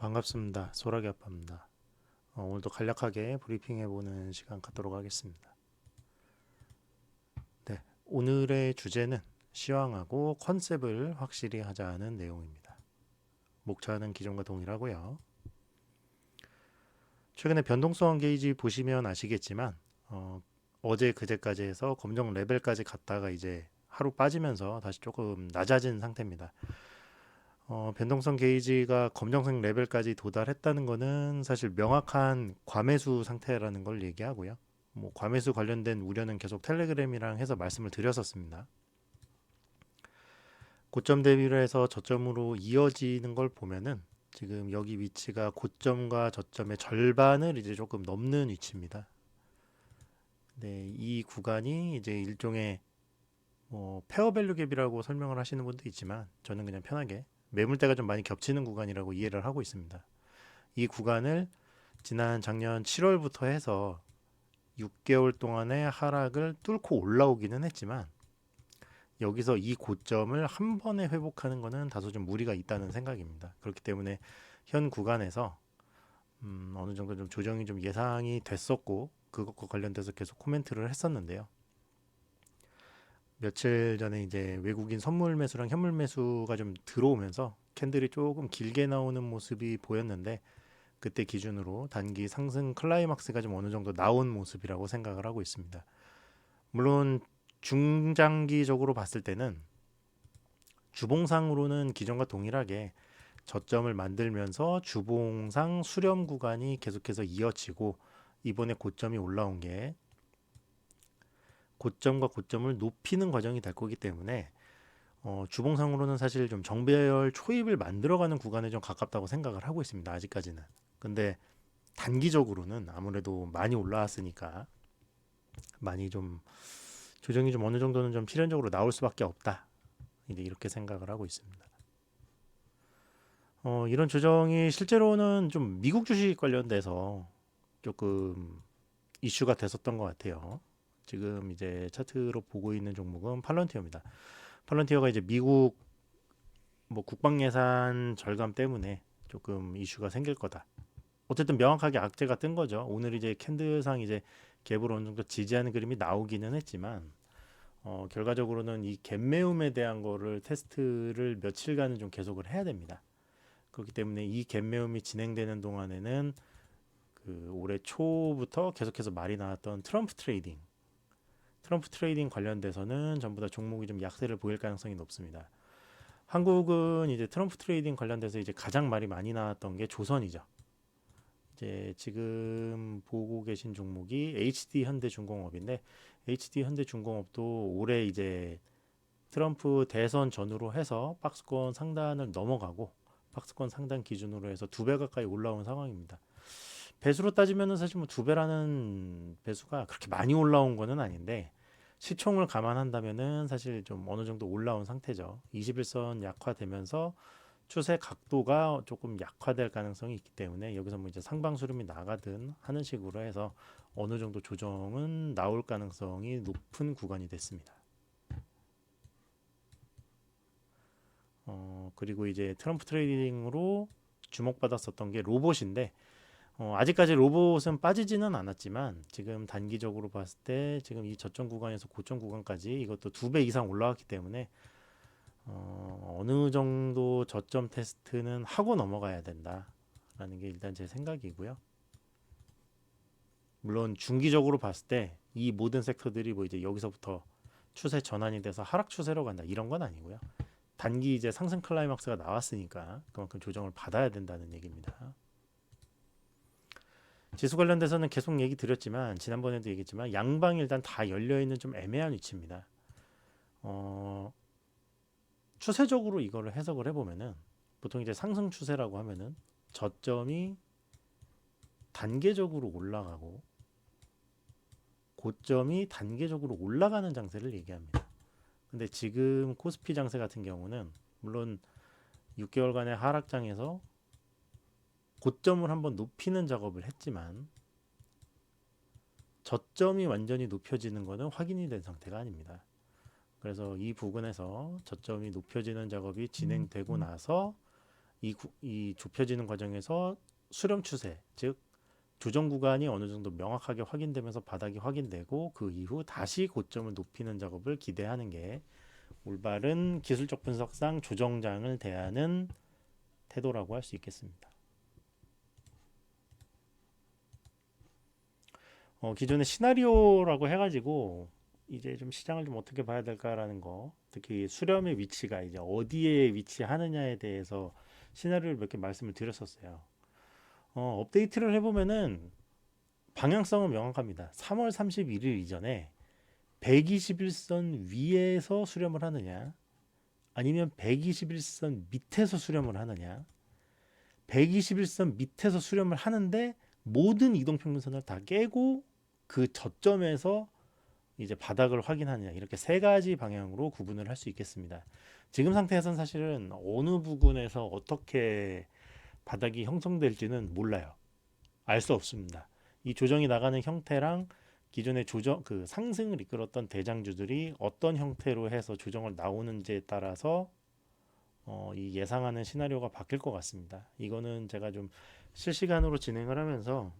반갑습니다. 소라기 아빠입니다. 오늘도 간략하게 브리핑해보는 시간 갖도록 하겠습니다. 네, 오늘의 주제는 시황하고 컨셉을 확실히 하자는 내용입니다. 목차는 기존과 동일하고요. 최근에 변동성 게이지 보시면 아시겠지만 어제 그제까지 해서 검정 레벨까지 갔다가 이제 하루 빠지면서 다시 조금 낮아진 상태입니다. 변동성 게이지가 검정색 레벨까지 도달했다는 것은 사실 명확한 과매수 상태라는 걸 얘기하고요. 뭐 과매수 관련된 우려는 계속 텔레그램이랑 해서 말씀을 드렸었습니다. 고점 대비를 해서 저점으로 이어지는 걸 보면은 지금 여기 위치가 고점과 저점의 절반을 이제 조금 넘는 위치입니다. 네, 이 구간이 이제 일종의 뭐 페어밸류 갭이라고 설명을 하시는 분도 있지만 저는 그냥 편하게 매물대가 좀 많이 겹치는 구간이라고 이해를 하고 있습니다. 이 구간을 지난 작년 7월부터 해서 6개월 동안의 하락을 뚫고 올라오기는 했지만 여기서 이 고점을 한 번에 회복하는 것은 다소 좀 무리가 있다는 생각입니다. 그렇기 때문에 현 구간에서 어느 정도 좀 조정이 좀 예상이 됐었고 그것과 관련돼서 계속 코멘트를 했었는데요. 며칠 전에 이제 외국인 선물 매수랑 현물 매수가 좀 들어오면서 캔들이 조금 길게 나오는 모습이 보였는데 그때 기준으로 단기 상승 클라이막스가 좀 어느 정도 나온 모습이라고 생각을 하고 있습니다. 물론 중장기적으로 봤을 때는 주봉상으로는 기존과 동일하게 저점을 만들면서 주봉상 수렴 구간이 계속해서 이어지고 이번에 고점이 올라온 게 고점과 고점을 높이는 과정이 될 거기 때문에 주봉상으로는 사실 좀 정배열 초입을 만들어가는 구간에 좀 가깝다고 생각을 하고 있습니다. 아직까지는. 근데 단기적으로는 아무래도 많이 올라왔으니까 많이 좀 조정이 좀 어느 정도는 좀 필연적으로 나올 수밖에 없다. 이제 이렇게 생각을 하고 있습니다. 이런 조정이 실제로는 좀 미국 주식 관련돼서 조금 이슈가 됐었던 것 같아요. 지금 이제 차트로 보고 있는 종목은 팔런티어입니다. 팔런티어가 이제 미국 뭐 국방 예산 절감 때문에 조금 이슈가 생길 거다. 어쨌든 명확하게 악재가 뜬 거죠. 오늘 이제 캔들상 이제 갭을 어느 정도 지지하는 그림이 나오기는 했지만 결과적으로는 이 갭매움에 대한 거를 테스트를 며칠간은 좀 계속을 해야 됩니다. 그렇기 때문에 이 갭매움이 진행되는 동안에는 그 올해 초부터 계속해서 말이 나왔던 트럼프 트레이딩 관련돼서는 전부 다 종목이 좀 약세를 보일 가능성이 높습니다. 한국은 이제 트럼프 트레이딩 관련돼서 이제 가장 말이 많이 나왔던 게 조선이죠. 이제 지금 보고 계신 종목이 HD 현대중공업인데 HD 현대중공업도 올해 이제 트럼프 대선 전후로 해서 박스권 상단을 넘어가고 박스권 상단 기준으로 해서 2배 가까이 올라온 상황입니다. 배수로 따지면은 사실 뭐 2배라는 배수가 그렇게 많이 올라온 거는 아닌데 시총을 감안한다면은 사실 좀 어느 정도 올라온 상태죠. 21선 약화되면서 추세 각도가 조금 약화될 가능성이 있기 때문에 여기서 뭐 이제 상방수렴이 나가든 하는 식으로 해서 어느 정도 조정은 나올 가능성이 높은 구간이 됐습니다. 그리고 이제 트럼프 트레이딩으로 주목받았었던 게 로봇인데 아직까지 로봇은 빠지지는 않았지만 지금 단기적으로 봤을 때 지금 이 저점 구간에서 고점 구간까지 이것도 2배 이상 올라왔기 때문에 어느 정도 저점 테스트는 하고 넘어가야 된다라는 게 일단 제 생각이고요. 물론 중기적으로 봤을 때 이 모든 섹터들이 뭐 이제 여기서부터 추세 전환이 돼서 하락 추세로 간다 이런 건 아니고요. 단기 이제 상승 클라이막스가 나왔으니까 그만큼 조정을 받아야 된다는 얘기입니다. 지수 관련돼서는 계속 얘기 드렸지만 지난번에도 얘기했지만 양방이 일단 다 열려 있는 좀 애매한 위치입니다. 추세적으로 이거를 해석을 해보면은 보통 이제 상승 추세라고 하면은 저점이 단계적으로 올라가고 고점이 단계적으로 올라가는 장세를 얘기합니다. 근데 지금 코스피 장세 같은 경우는 물론 6개월간의 하락장에서 고점을 한번 높이는 작업을 했지만 저점이 완전히 높여지는 것은 확인이 된 상태가 아닙니다. 그래서 이 부분에서 저점이 높여지는 작업이 진행되고 나서 이 좁혀지는 과정에서 수렴 추세, 즉 조정 구간이 어느 정도 명확하게 확인되면서 바닥이 확인되고 그 이후 다시 고점을 높이는 작업을 기대하는 게 올바른 기술적 분석상 조정장을 대하는 태도라고 할 수 있겠습니다. 기존의 시나리오라고 해가지고 이제 좀 시장을 좀 어떻게 봐야 될까라는 거, 특히 수렴의 위치가 이제 어디에 위치하느냐에 대해서 시나리오를 몇 개 말씀을 드렸었어요. 업데이트를 해보면은 방향성은 명확합니다. 3월 31일 이전에 121선 위에서 수렴을 하느냐, 아니면 121선 밑에서 수렴을 하느냐, 121선 밑에서 수렴을 하는데 모든 이동평균선을 다 깨고 그 저점에서 이제 바닥을 확인하느냐, 이렇게 세 가지 방향으로 구분을 할 수 있겠습니다. 지금 상태에서는 사실은 어느 부분에서 어떻게 바닥이 형성될지는 몰라요. 알 수 없습니다. 이 조정이 나가는 형태랑 기존의 조정 그 상승을 이끌었던 대장주들이 어떤 형태로 해서 조정을 나오는지에 따라서 이 예상하는 시나리오가 바뀔 것 같습니다. 이거는 제가 좀 실시간으로 진행을 하면서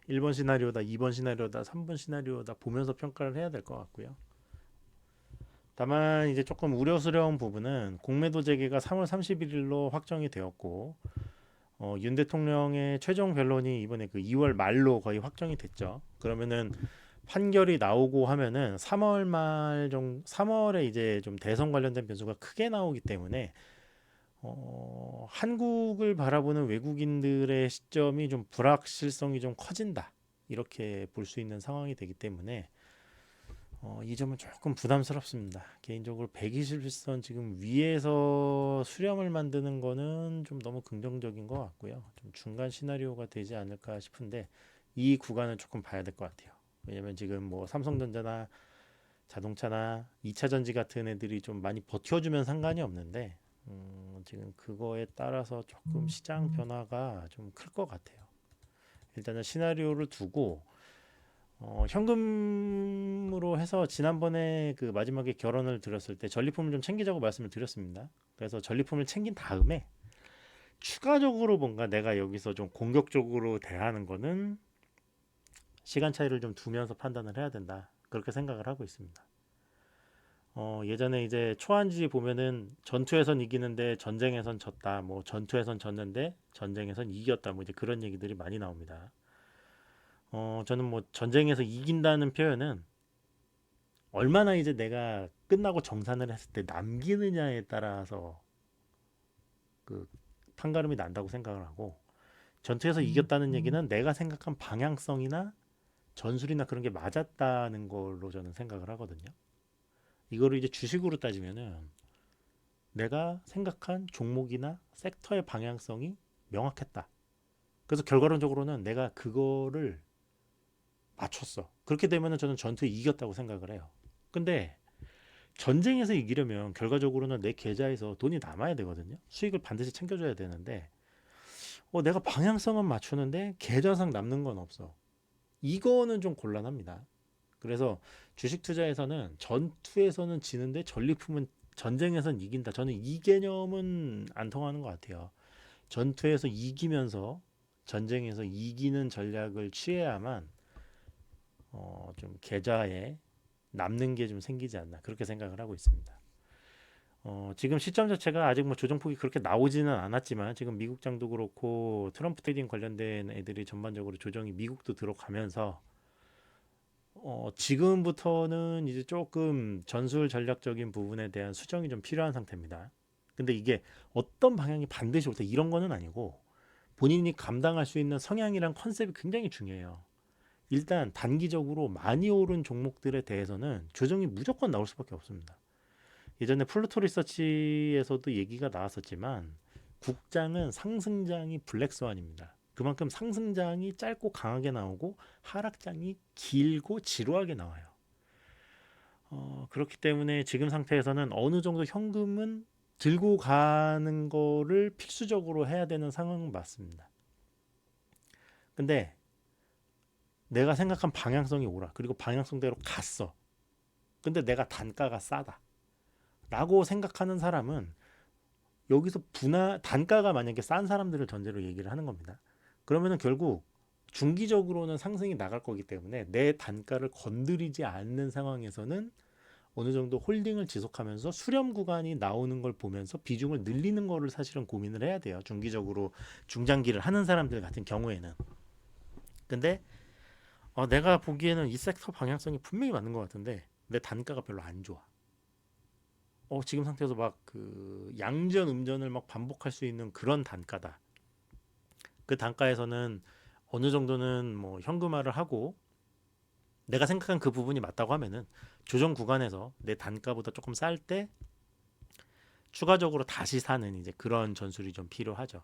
1번 시나리오다, 2번 시나리오다, 3번 시나리오다 보면서 평가를 해야 될 것 같고요. 다만 이제 조금 우려스러운 부분은 공매도 재개가 3월 31일로 확정이 되었고 윤 대통령의 최종 변론이 이번에 그 2월 말로 거의 확정이 됐죠. 그러면은 판결이 나오고 하면은 3월 말 정도, 3월에 이제 좀 대선 관련된 변수가 크게 나오기 때문에 한국을 바라보는 외국인들의 시점이 좀 불확실성이 좀 커진다, 이렇게 볼 수 있는 상황이 되기 때문에 이 점은 조금 부담스럽습니다. 개인적으로 121선 지금 위에서 수렴을 만드는 거는 좀 너무 긍정적인 것 같고요. 좀 중간 시나리오가 되지 않을까 싶은데 이 구간은 조금 봐야 될 것 같아요. 왜냐면 지금 뭐 삼성전자나 자동차나 2차 전지 같은 애들이 좀 많이 버텨주면 상관이 없는데 지금 그거에 따라서 조금 시장 변화가 좀 클 것 같아요. 일단은 시나리오를 두고 현금으로 해서 지난번에 그 마지막에 결혼을 드렸을 때 전리품을 좀 챙기자고 말씀을 드렸습니다. 그래서 전리품을 챙긴 다음에 추가적으로 뭔가 내가 여기서 좀 공격적으로 대하는 거는 시간 차이를 좀 두면서 판단을 해야 된다, 그렇게 생각을 하고 있습니다. 예전에 이제 초안지 보면은 전투에선 이기는데 전쟁에선 졌다, 뭐 전투에선 졌는데 전쟁에선 이겼다, 뭐 이제 그런 얘기들이 많이 나옵니다. 저는 뭐 전쟁에서 이긴다는 표현은 얼마나 이제 내가 끝나고 정산을 했을 때 남기느냐에 따라서 그 판가름이 난다고 생각을 하고, 전투에서 이겼다는 얘기는 내가 생각한 방향성이나 전술이나 그런 게 맞았다는 걸로 저는 생각을 하거든요. 이거를 이제 주식으로 따지면은 내가 생각한 종목이나 섹터의 방향성이 명확했다. 그래서 결과론적으로는 내가 그거를 맞췄어. 그렇게 되면은 저는 전투에 이겼다고 생각을 해요. 근데 전쟁에서 이기려면 결과적으로는 내 계좌에서 돈이 남아야 되거든요. 수익을 반드시 챙겨줘야 되는데 내가 방향성은 맞추는데 계좌상 남는 건 없어. 이거는 좀 곤란합니다. 그래서 주식 투자에서는 전투에서는 지는데 전리품은 전쟁에선 이긴다, 저는 이 개념은 안 통하는 것 같아요. 전투에서 이기면서 전쟁에서 이기는 전략을 취해야만 좀 계좌에 남는 게 좀 생기지 않나, 그렇게 생각을 하고 있습니다. 지금 시점 자체가 아직 뭐 조정폭이 그렇게 나오지는 않았지만 지금 미국장도 그렇고 트럼프 트레이딩 관련된 애들이 전반적으로 조정이 미국도 들어가면서 지금부터는 이제 조금 전술 전략적인 부분에 대한 수정이 좀 필요한 상태입니다. 근데 이게 어떤 방향이 반드시 옳다 이런 거는 아니고 본인이 감당할 수 있는 성향이랑 컨셉이 굉장히 중요해요. 일단 단기적으로 많이 오른 종목들에 대해서는 조정이 무조건 나올 수밖에 없습니다. 예전에 플루토 리서치에서도 얘기가 나왔었지만 국장은 상승장이 블랙스완입니다. 그만큼 상승장이 짧고 강하게 나오고 하락장이 길고 지루하게 나와요. 그렇기 때문에 지금 상태에서는 어느 정도 현금은 들고 가는 거를 필수적으로 해야 되는 상황은 맞습니다. 근데 내가 생각한 방향성이 옳아. 그리고 방향성대로 갔어. 근데 내가 단가가 싸다 라고 생각하는 사람은 여기서 단가가 만약에 싼 사람들을 전제로 얘기를 하는 겁니다. 그러면은 결국 중기적으로는 상승이 나갈 거기 때문에 내 단가를 건드리지 않는 상황에서는 어느 정도 홀딩을 지속하면서 수렴 구간이 나오는 걸 보면서 비중을 늘리는 거를 사실은 고민을 해야 돼요. 중기적으로 중장기를 하는 사람들 같은 경우에는. 근데 내가 보기에는 이 섹터 방향성이 분명히 맞는 것 같은데 내 단가가 별로 안 좋아. 지금 상태에서 막 그 양전 음전을 막 반복할 수 있는 그런 단가다. 그 단가에서는 어느 정도는 뭐 현금화를 하고 내가 생각한 그 부분이 맞다고 하면은 조정 구간에서 내 단가보다 조금 쌀 때 추가적으로 다시 사는 이제 그런 전술이 좀 필요하죠.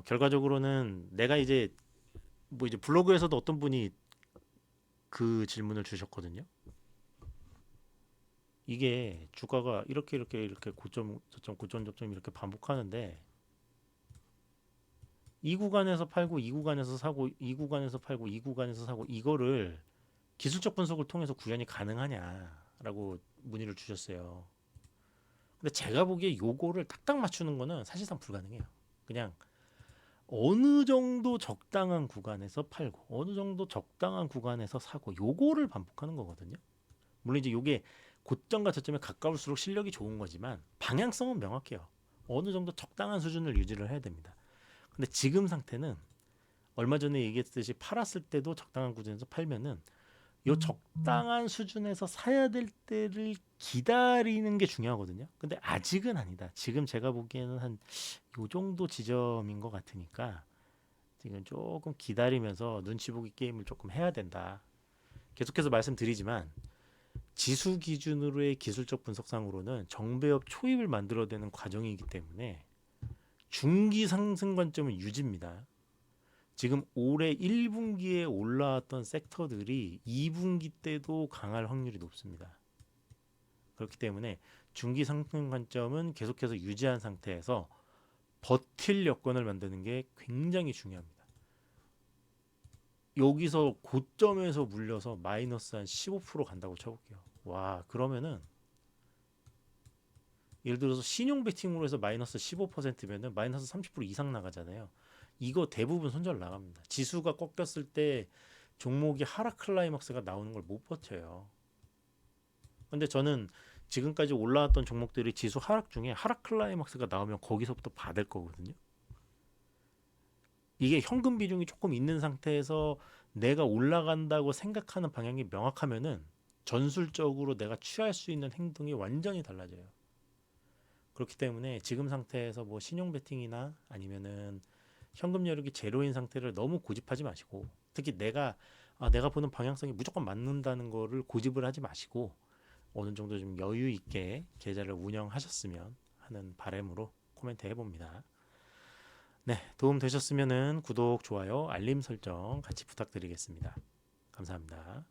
결과적으로는 내가 이제 뭐 이제 블로그에서도 어떤 분이 그 질문을 주셨거든요. 이게 주가가 이렇게 고점 저점 고점 저점 이렇게 반복하는데 이 구간에서 팔고 이 구간에서 사고 이 구간에서 팔고 이 구간에서 사고 이거를 기술적 분석을 통해서 구현이 가능하냐라고 문의를 주셨어요. 근데 제가 보기에 요거를 딱딱 맞추는 거는 사실상 불가능해요. 그냥 어느 정도 적당한 구간에서 팔고 어느 정도 적당한 구간에서 사고 요거를 반복하는 거거든요. 물론 이제 요게 고점과 저점에 가까울수록 실력이 좋은 거지만 방향성은 명확해요. 어느 정도 적당한 수준을 유지를 해야 됩니다. 근데 지금 상태는 얼마 전에 얘기했듯이 팔았을 때도 적당한 구간에서 팔면은 요 적당한 수준에서 사야 될 때를 기다리는 게 중요하거든요. 근데 아직은 아니다. 지금 제가 보기에는 한 요 정도 지점인 것 같으니까 지금 조금 기다리면서 눈치 보기 게임을 조금 해야 된다. 계속해서 말씀드리지만 지수 기준으로의 기술적 분석상으로는 정배업 초입을 만들어내는 과정이기 때문에 중기 상승 관점은 유지입니다. 지금 올해 1분기에 올라왔던 섹터들이 2분기 때도 강할 확률이 높습니다. 그렇기 때문에 중기 상승 관점은 계속해서 유지한 상태에서 버틸 여건을 만드는 게 굉장히 중요합니다. 여기서 고점에서 물려서 마이너스 한 15% 간다고 쳐볼게요. 와, 그러면은 예를 들어서 신용 베팅으로 해서 마이너스 15%면은 마이너스 30% 이상 나가잖아요. 이거 대부분 손절 나갑니다. 지수가 꺾였을 때 종목이 하락 클라이막스가 나오는 걸 못 버텨요. 근데 저는 지금까지 올라왔던 종목들이 지수 하락 중에 하락 클라이막스가 나오면 거기서부터 받을 거거든요. 이게 현금 비중이 조금 있는 상태에서 내가 올라간다고 생각하는 방향이 명확하면은 전술적으로 내가 취할 수 있는 행동이 완전히 달라져요. 그렇기 때문에 지금 상태에서 뭐 신용 베팅이나 아니면은 현금 여력이 제로인 상태를 너무 고집하지 마시고 특히 내가 보는 방향성이 무조건 맞는다는 거를 고집을 하지 마시고 어느 정도 좀 여유 있게 계좌를 운영하셨으면 하는 바람으로 코멘트 해봅니다. 네, 도움 되셨으면은 구독, 좋아요, 알림 설정 같이 부탁드리겠습니다. 감사합니다.